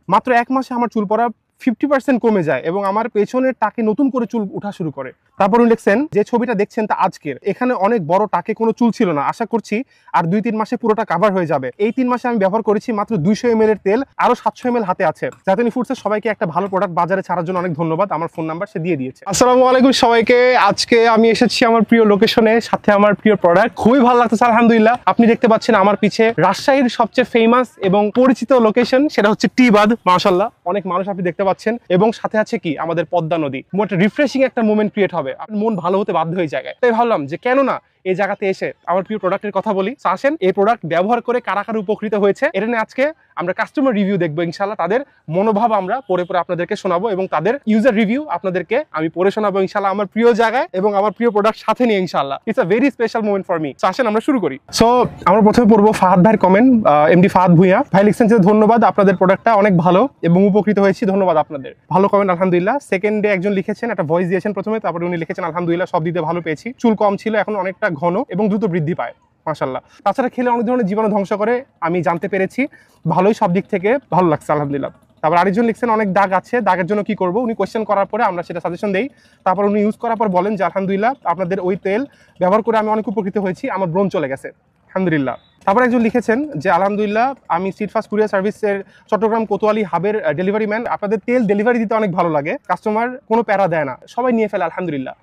মাত্র 1 মাসে আমার চুল পড়া 50% কমে যায় এবং আমার পেছনের টাকে নতুন করে চুল ওঠা শুরু করে। তারপর উনি লিখছেন যে ছবিটা দেখছেন তা আজকের, এখানে অনেক বড় টাকে কোনো চুল ছিল না, আশা করছি আর 2-3 মাসে পুরোটা কভার হয়ে যাবে। এই 3 মাসে আমি ব্যবহার করেছি মাত্র 200 ml এর তেল, আরো 700 ml হাতে আছে। জায়তুনী ফুডসের সবাইকে একটা ভালো প্রোডাক্ট বাজারে ছাড়ার জন্য অনেক ধন্যবাদ। আমার ফোন নাম্বার সে দিয়ে দিয়েছে। আসসালামু আলাইকুম সবাইকে। আজকে আমি এসেছি আমার প্রিয় লোকেশনে, সাথে আমার প্রিয় প্রোডাক্ট। খুবই ভালো লাগতেছে আলহামদুলিল্লাহ। আপনি দেখতে পাচ্ছেন আমার পিছে রাজশাহীর সবচেয়ে ফেমাস এবং পরিচিত লোকেশন, সেটা হচ্ছে টি বাঁধ। মাশাআল্লাহ অনেক মানুষ আপনি দেখতে পাচ্ছেন এবং সাথে আছে কি আমাদের পদ্মা নদী। রিফ্রেশিং একটা মোমেন্ট ক্রিয়েট হবে, আপনার মন ভালো হতে বাধ্য হয়ে যায়। তাই ভাবলাম যে কেন না এই জায়গাতে এসে আমার প্রিয় প্রোডাক্টের কথা বলি। আসেন এই প্রোডাক্ট ব্যবহার করে কারা কারা উপকৃত হয়েছে এটা নিয়ে আজকে আমরা কাস্টমার রিভিউ দেখবো ইনশাআল্লাহ। তাদের মনোভাব আমরা পরে আপনাদেরকে শোনাবো এবং তাদের ইউজার রিভিউ আপনাদেরকে আমি পড়ে শোনাবো ইনশাআল্লাহ, আমার প্রিয় জায়গায় এবং আমার প্রিয় প্রোডাক্ট সাথে নিয়ে ইনশাআল্লাহ। It's a very special moment for me. আসেন আমরা শুরু করি। সো আমরা প্রথমে পড়বো ফাহাদ ভাইয়ের কমেন্ট। এমডি ফাহাদ ভুঁইয়া ভাই লিখছেন যে ধন্যবাদ, আপনাদের প্রোডাক্টটা অনেক ভালো এবং উপকৃত হয়েছি, ধন্যবাদ আপনাদের। ভালো কমেন্ট আলহামদুলিল্লাহ। সেকেন্ডে একজন লিখেছেন, একটা ভয়েস দিয়েছেন প্রথমে, তারপরে উনি লিখেছেন আলহামদুলিল্লাহ সব দিতে ভালো পেয়েছি, চুল কম ছিল এখন অনেকটা ঘন এবং দ্রুত বৃদ্ধি পায় মাশাআল্লাহ। তাছাড়া খেলে অনেক ধরনের জীবাণু ধ্বংস করে আমি জানতে পেরেছি, ভালোই সব দিক থেকে ভালো লাগছে আলহামদুলিল্লাহ। তারপর আরেকজন লিখছেন অনেক দাগ আছে, দাগের জন্য কি করব, উনি কোয়েশ্চেন করার পরে আমরা সেটা সাজেশন দেই। তারপর উনি ইউজ করার পর বলেন যে আলহামদুলিল্লাহ আপনাদের ওই তেল ব্যবহার করে আমি অনেক উপকৃত হয়েছি, আমার ব্রণ চলে গেছে আলহামদুলিল্লাহ। তারপর একজন লিখেছেন যে আলহামদুলিল্লাহ আমি স্ট্রিট ফাস্ট কুরিয়ার সার্ভিসের চট্টগ্রাম কোতোয়ালি হাবের ডেলিভারি ম্যান, আপনাদের তেল ডেলিভারি দিতে অনেক ভালো লাগে, কাস্টমার কোনো প্যারা দেয় না, সবাই নিয়ে ফেলে আলহামদুলিল্লাহ,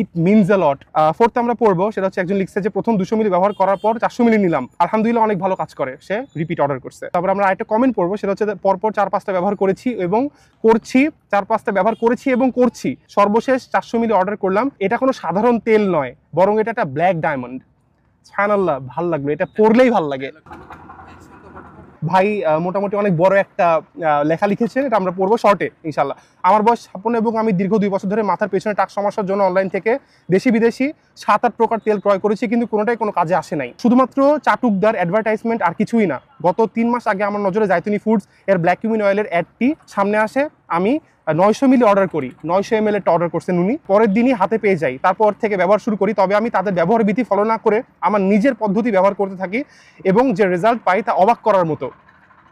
it means a lot. Fourth আমরা পড়বো, সেটা হচ্ছে একজন লিখছে যে প্রথম 200 মিলি ব্যবহার করার পর 400 মিলি নিলাম, আলহামদুলিল্লাহ অনেক ভালো কাজ করে, সে রিপিট অর্ডার করছে। তারপর আমরা আরেকটা কমেন্ট পড়বো, সেটা হচ্ছে পরপর 4-5টা ব্যবহার করেছি এবং করছি, 4-5টা ব্যবহার করেছি এবং করছি, সর্বশেষ 400 মিলি অর্ডার করলাম, এটা কোনো সাধারণ তেল নয় বরং এটা একটা ব্ল্যাক ডায়মন্ড। সুবহানাল্লাহ, ভাল লাগবে, এটা পড়লেই ভাল লাগে। ভাই মোটামুটি অনেক বড় একটা লেখা লিখেছেন, এটা আমরা পড়বো শর্টে ইনশাল্লাহ। আমার বয়স 56 এবং আমি দীর্ঘ 2 বছর ধরে মাথার পেছনে টাক সমস্যার জন্য অনলাইন থেকে দেশি বিদেশি 7-8 প্রকার তেল ক্রয় করেছি, কিন্তু কোনোটাই কোনো কাজে আসে নাই, শুধুমাত্র চাটুকদার অ্যাডভার্টাইজমেন্ট আর কিছুই না। গত 3 মাস আগে আমার নজরে জায়তুনী ফুডস এর ব্ল্যাক কিউমিন অয়েলের অ্যাডটি সামনে আসে, আমি 900 মিলি অর্ডার করি, 900 ml এর অর্ডার করছেন উনি, পরের দিনই হাতে পেয়ে যাই, তারপর থেকে ব্যবহার শুরু করি। তবে আমি তাদের ব্যবহার বিধি ফলো না করে আমার নিজের পদ্ধতি ব্যবহার করতে থাকি এবং যে রেজাল্ট পাই তা অবাক করার মতো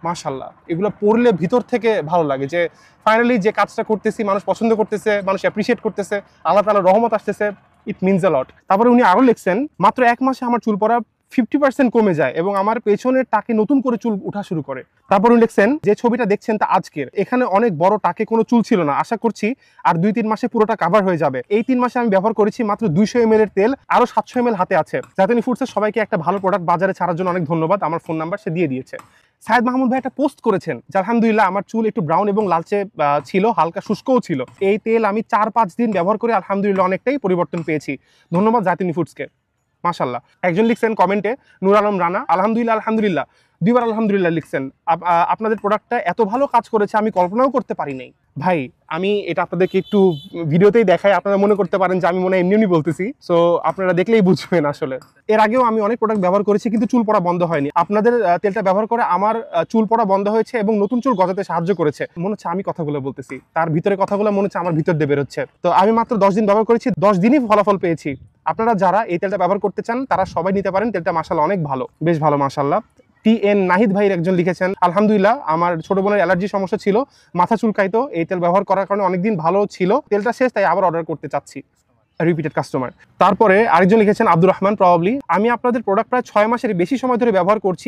মাশাআল্লাহ। এগুলো পড়লে ভিতর থেকে ভালো লাগে যে ফাইনালি যে কাজটা করতেছি মানুষ পছন্দ করতেছে, মানুষ অ্যাপ্রিসিয়েট করতেছে, আল্লাহ তাআলার রহমত আসতেছে, ইট মিনস আ লট। তারপরে উনি আরো লিখছেন মাত্র 1 মাসে আমার চুল পড়া 50% কমে যায় এবং আমার পেছনের টাকে নতুন করে চুল ওঠা শুরু করে। তারপর উনি লিখছেন যে ছবিটা দেখছেন তা আজকের, এখানে অনেক বড় টাকে কোনো চুল ছিল না, আশা করছি আর 2-3 মাসে পুরোটা কভার হয়ে যাবে। এই 3 মাসে আমি ব্যবহার করেছি মাত্র 200 ml এর তেল, আরো 700 ml হাতে আছে। জায়তুনী ফুডসের সবাইকে একটা ভালো প্রোডাক্ট বাজারে ছাড়ার জন্য অনেক ধন্যবাদ। আমার ফোন নাম্বার সে দিয়ে দিয়েছে। সায়েদ মাহমুদ ভাই একটা পোস্ট করেছেন যে আলহামদুলিল্লাহ আমার চুল একটু ব্রাউন এবং লালচে ছিল, হালকা শুষ্কও ছিল, এই তেল আমি 4-5 দিন ব্যবহার করে আলহামদুলিল্লাহ অনেকটাই পরিবর্তন পেয়েছি, ধন্যবাদ জায়তুনী ফুডসকে মাশাআল্লাহ। একজন লিখছেন কমেন্টে নূর আলম রানা, আলহামদুলিল্লাহ আলহামদুলিল্লাহ, 2বার আলহামদুলিল্লাহ লিখছেন, আপনাদের প্রোডাক্টটা এত ভালো কাজ করেছে আমি কল্পনাও করতে পারি নাই। ভাই আমি এটা আপনাদেরকে একটু ভিডিওতেই দেখাই, আপনারা মনে করতে পারেন যে আমি মনে হয় এমনি বলতেছি, সো আপনারা দেখলেই বুঝবেন। আসলে এর আগেও আমি অনেক প্রোডাক্ট ব্যবহার করেছি কিন্তু চুল পড়া বন্ধ হয়নি, আপনাদের তেলটা ব্যবহার করে আমার চুল পড়া বন্ধ হয়েছে এবং নতুন চুল গজাতে সাহায্য করেছে। মনে হচ্ছে আমি কথাগুলো বলতেছি, তার ভিতরে কথাগুলো মনে হচ্ছে আমার ভিতর দিয়ে বেরোচ্ছে। তো আমি মাত্র 10 দিন ব্যবহার করেছি, 10 দিনই ফলাফল পেয়েছি। আপনারা যারা এই তেলটা ব্যবহার করতে চান তারা সবাই নিতে পারেন, তেলটা মাশাআল্লাহ অনেক ভালো, বেশ ভালো মাশাআল্লাহ। TN নাহিদ ভাইয়ের একজন লিখেছেন আলহামদুলিল্লাহ আমার ছোট বোনের অ্যালার্জি সমস্যা ছিল, মাথা চুলকাইতো, এই তেল ব্যবহার করার কারণে অনেকদিন ভালো ছিল, তেলটা শেষ তাই আবার অর্ডার করতে চাচ্ছি, রিপিটেড কাস্টমার। তারপরে আরেকজন লিখেছেন আব্দুর রহমান প্রবাবলি, আমি আপনাদের প্রোডাক্ট প্রায় 6 মাসের বেশি সময় ধরে ব্যবহার করছি,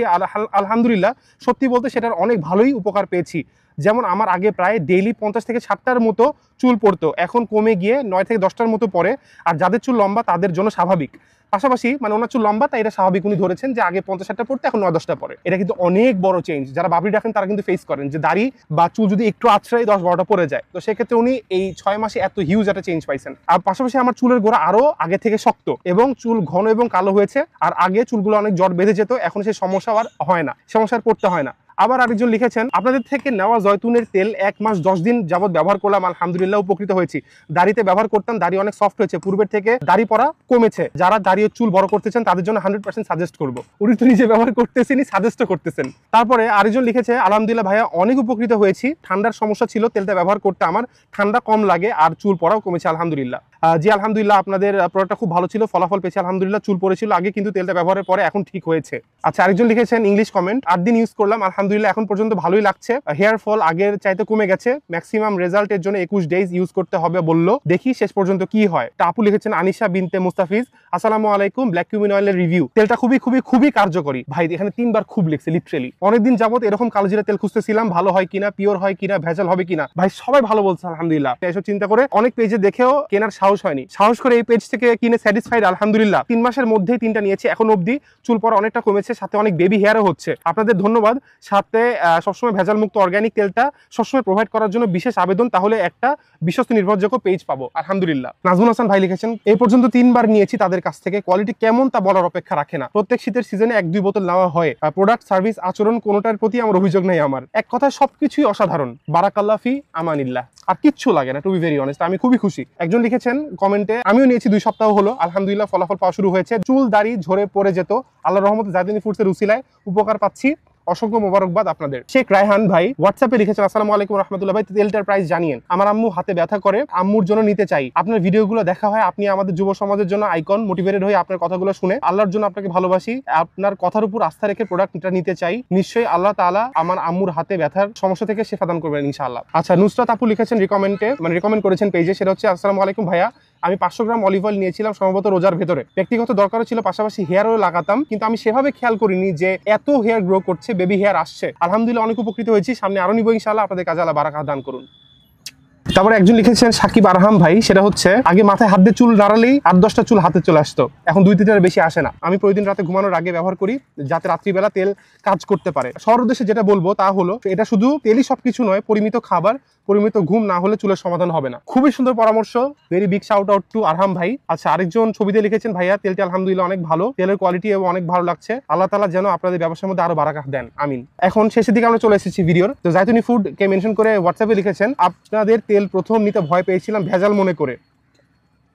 আলহামদুলিল্লাহ সত্যি বলতে সেটার অনেক ভালোই উপকার পেয়েছি। যেমন আমার আগে প্রায় ডেইলি 50 থেকে 60টার মতো চুল পড়তো, এখন কমে গিয়ে 9 থেকে 10টার মতো পড়ে, আর যাদের চুল লম্বা তাদের জন্য স্বাভাবিক, পাশাপাশি মানে ওনার চুল লম্বা তাই এটা স্বাভাবিক, উনি ধরেছেন যে আগে 50-60টা পড়তে এখন 9-10টা পড়ে। এটা কিন্তু অনেক বড় চেঞ্জ, যারা বাবরি রাখেন তারা কিন্তু ফেস করেন যে দাড়ি বা চুল যদি একটু আছড়াই 10-12টা পড়ে যায়, তো সেক্ষেত্রে উনি এই 6 মাসে এত হিউজ একটা চেঞ্জ পাইছেন। আর পাশাপাশি আমার চুলের গোড়া আরো আগে থেকে শক্ত এবং চুল ঘন এবং কালো হয়েছে, আর আগে চুলগুলো অনেক জট বেঁধে যেত, এখন সেই সমস্যা আর হয় না, সমস্যার পড়তে হয় না। আবার আরেকজন লিখেছেন আপনাদের থেকে নেওয়া জয়তুনের তেল 1 মাস 10 দিন যাবত ব্যবহার করলাম, আলহামদুলিল্লাহ উপকৃত হয়েছি, দাড়িতে ব্যবহার করতাম, দাড়ি অনেক সফট হয়েছে, পূর্বের থেকে দাড়ি পড়া কমেছে, যারা দাড়ি চুল বড় করতে চান তাদের জন্য 100% সাজেস্ট করবো। উনি তো নিজে ব্যবহার করতেছেনই, সাজেস্টও করতেছেন। তারপরে আরেকজন লিখেছে আলহামদুলিল্লাহ ভাইয়া অনেক উপকৃত হয়েছি, ঠান্ডার সমস্যা ছিল, তেলটা ব্যবহার করতে আমার ঠান্ডা কম লাগে আর চুল পড়াও কমেছে আলহামদুলিল্লাহ। জি আলহামদুলিল্লাহ, আপনাদের প্রোডাক্টটা খুব ভালো ছিল, ফলাফল পেয়েছে আলহামদুলিল্লাহ। চুল পড়েছিল আগে, কিন্তু তেলটা ব্যবহারের পরে এখন ঠিক হয়েছে। আচ্ছা, আরেকজন লিখেছেন ইংলিশ কমেন্ট, 8 দিন ইউজ করলাম আলহামদুলিল্লাহ, এখন পর্যন্ত ভালোই লাগছে। হেয়ার ফল আগের চাইতে কমে গেছে, ম্যাক্সিমাম রেজাল্টের জন্য 21 ডেজ ইউজ করতে হবে বললো, দেখি শেষ পর্যন্ত কি হয়। আপু লিখেছেন আনিশা বিনতে মুস্তাফিজ, আসসালামু আলাইকুম, ব্ল্যাক কিউমিন অয়েলের রিভিউ। তেলটা খুবই খুবই খুবই কার্যকরী ভাই, এখানে 3 বার খুব লিখছে লিটারালি। অনেকদিন যাবত এরকম কালোজিরা তেল খুঁজতেছিলাম, ভালো হয় কিনা, পিওর হয় কিনা, ভেজাল হবে কিনা। ভাই সবাই ভালো বলছে আলহামদুলিল্লাহ। এসব চিন্তা করে অনেক পেজে দেখেও কেনার সাহস হয়নি, সাহস করে এই পেজ থেকে কিনে স্যাটিসফাইড আলহামদুলিল্লাহ। 3 মাসের মধ্যেই 3টা নিয়েছি, এখন অবধি চুল পড়া অনেকটা কমেছে, সাথে অনেক বেবি হেয়ারও হচ্ছে। আপনাদের ধন্যবাদ। সাথে সবসময় ভেজাল মুক্ত অর্গানিক তেলটা সবসময় প্রোভাইড করার জন্য বিশেষ আবেদন, তাহলে একটা বিশ্বস্ত নির্ভরযোগ্য পেজ পাবো আলহামদুলিল্লাহ। নাজমুল হাসান ভাই লিখেছেন, এই পর্যন্ত 3 বার নিয়েছি তাদের কাছ থেকে, কোয়ালিটি কেমন তা বলার অপেক্ষা রাখে না। প্রত্যেক শীতের সিজনে 1-2 বোতল নেওয়া হয়। প্রোডাক্ট, সার্ভিস, আচরণ কোনোটার প্রতি আমার অভিযোগ নেই। আমার এক কথায় সবকিছুই অসাধারণ, বারাকাল্লাহ ফি আমানিল্লাহ, আর কিচ্ছু লাগে না, টু বি ভেরি অনেস্ট। আমি খুবই খুশি। একজন লিখেছেন কমেন্টে, আমিও নিয়েছি 2 সপ্তাহ হলো আলহামদুলিল্লাহ, ফলাফল পাওয়া শুরু হয়েছে। চুল দাড়ি ঝরে পড়ে যেত, আল্লাহর রহমতে জায়তুনী ফুডসের উসিলায় উপকার পাচ্ছি, অসংখ্য মোবারকবাদ আপনাদের। শেখ রায়হান ভাই হোয়াটসঅ্যাপে লিখেছেন, আসসালামু আলাইকুম রাহমাতুল্লাহ ভাই, তেলটার প্রাইস জানিয়েন, আমার আম্মু হাতে ব্যথা করে, আম্মুর জন্য নিতে চাই। আপনার ভিডিওগুলো দেখা হয়, আপনি আমাদের যুব সমাজের জন্য আইকন, মোটিভেটেড হয়ে আপনার কথাগুলো শুনে আল্লাহর জন্য আপনাকে ভালোবাসি, আপনার কথার উপর আস্থা রেখে প্রোডাক্টটা নিতে চাই। নিশ্চয়ই আল্লাহ তাআলা আমার আম্মুর হাতে ব্যথার সমস্যা থেকে শেফা দান করবেন ইনশাআল্লাহ। আচ্ছা, নুসরাত আপু লিখেছেন রিকমেন্টে, মানে রিকমেন্ড করেছেন পেজে, সেটা হচ্ছে, আসসালামু আলাইকুম ভাইয়া, আমি 500 গ্রাম অলিভ অয়েল নিয়েছিলাম সম্ভবত রোজার ভেতরে, ব্যক্তিগত দরকারও ছিল, পাশাপাশি হেয়ার অয়েল লাগাতাম, কিন্তু আমি সেভাবে খেয়াল করিনি যে এত হেয়ার গ্রো করছে, বেবি হেয়ার আসছে। আলহামদুলিল্লাহ অনেক উপকৃত হয়েছি, সামনে আরো নিব ইনশাআল্লাহ, আপনাদের কাজে আল্লাহ বারাকা দান করুন। তারপরে একজন লিখেছেন সাকিব আরহাম ভাই, সেটা হচ্ছে, আগে মাথায় হাত দিয়ে চুল নাড়ালেই 8-10টা চুল হাতে চলে আসতো, এখন 2-3টার বেশি আসে না। আমি প্রতিদিন রাতে ঘুমানোর আগে ব্যবহার করি, যাতে রাত্রিবেলা তেল কাজ করতে পারে। সবার উদ্দেশ্যে যেটা বলবো তা হলো, এটা শুধু তেলই সবকিছু নয়, পরিমিত খাবার, পরিমিত ঘুম না হলে চুলের সমাধান হবে না। খুবই সুন্দর পরামর্শ, very big shout out to Arham ভাই। আচ্ছা, আরেকজন ছবি দিয়ে লিখেছেন, ভাইয়া তেলটি আলহামদুলিল্লাহ অনেক ভালো, তেলের কোয়ালিটি এবং অনেক ভালো লাগছে, আল্লাহ তাআলা যেন আপনাদের ব্যবসার মধ্যে আরো বারাকা দেন, আমিন। এখন শেষের দিকে আমরা চলে এসেছি ভিডিওর। তো জায়তুনী ফুড কে মেনশন করে হোয়াটসঅ্যাপে লিখেছেন, আপনাদের তেল প্রথম নিতে ভয় পেয়েছিলাম ভেজাল মনে করে।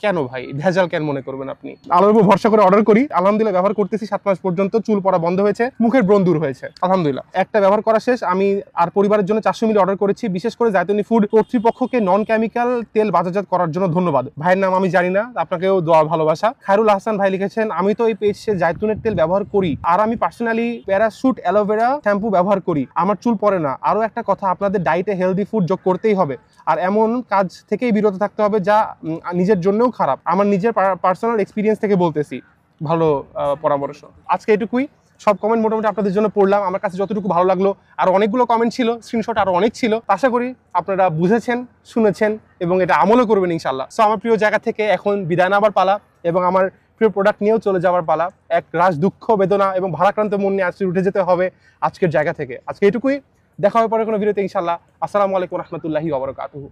কেন ভাই, ভেজাল কেন মনে করবেন আপনি? আল্লাহর উপর ভরসা করে অর্ডার করি, আলহামদুলিল্লাহ ব্যবহার করতেছি, 7 মাস পর্যন্ত চুল পড়া বন্ধ হয়েছে, মুখের ব্রণ দূর হয়েছে আলহামদুলিল্লাহ। একটা ব্যবহার করা শেষ, আমি আর পরিবারের জন্য 400 মিলি অর্ডার করেছি। বিশেষ করে জায়তুনী ফুড কর্তৃপক্ষকে নন কেমিক্যাল তেল বাজারজাত করার জন্য ধন্যবাদ। ভাইয়ের নাম আমি জানি না, আপনাকেও দোয়া ভালোবাসা। খায়রুল হাসান ভাই লিখেছেন, আমি তো এই পেজে জায়তুনের তেল ব্যবহার করি, আর আমি পার্সোনালি প্যারাশুট অ্যালোভেরা শ্যাম্পু ব্যবহার করি, আমার চুল পড়ে না। আরো একটা কথা, আপনাদের ডায়েটে হেলদি ফুড যোগ করতেই হবে, আর এমন কাজ থেকেই বিরত থাকতে হবে যা নিজের জন্যও খারাপ। আমার নিজের পার্সোনাল এক্সপিরিয়েন্স থেকে বলতেছি, ভালো পরামর্শ। আজকে এটুকুই, সব কমেন্ট মোটামুটি আপনাদের জন্য পড়লাম, আমার কাছে যতটুকু ভালো লাগলো। আর অনেকগুলো কমেন্ট ছিল, স্ক্রিনশট আরো অনেক ছিল, আশা করি আপনারা বুঝেছেন, শুনেছেন এবং এটা আমলও করবেন ইনশাআল্লাহ। সো আমার প্রিয় জায়গা থেকে এখন বিদায় নেবার পালা, এবং আমার প্রিয় প্রোডাক্ট নিয়েও চলে যাওয়ার পালা। এক রাশ দুঃখ, বেদনা এবং ভারাক্রান্ত মন নিয়ে আজকে উঠে যেতে হবে আজকের জায়গা থেকে। আজকে এটুকুই, দেখা হবে পরে কোনো ভিডিওতে ইনশাআল্লাহ। আসসালামু আলাইকুম রহমতুল্লাহি ওয়া বারাকাতুহু।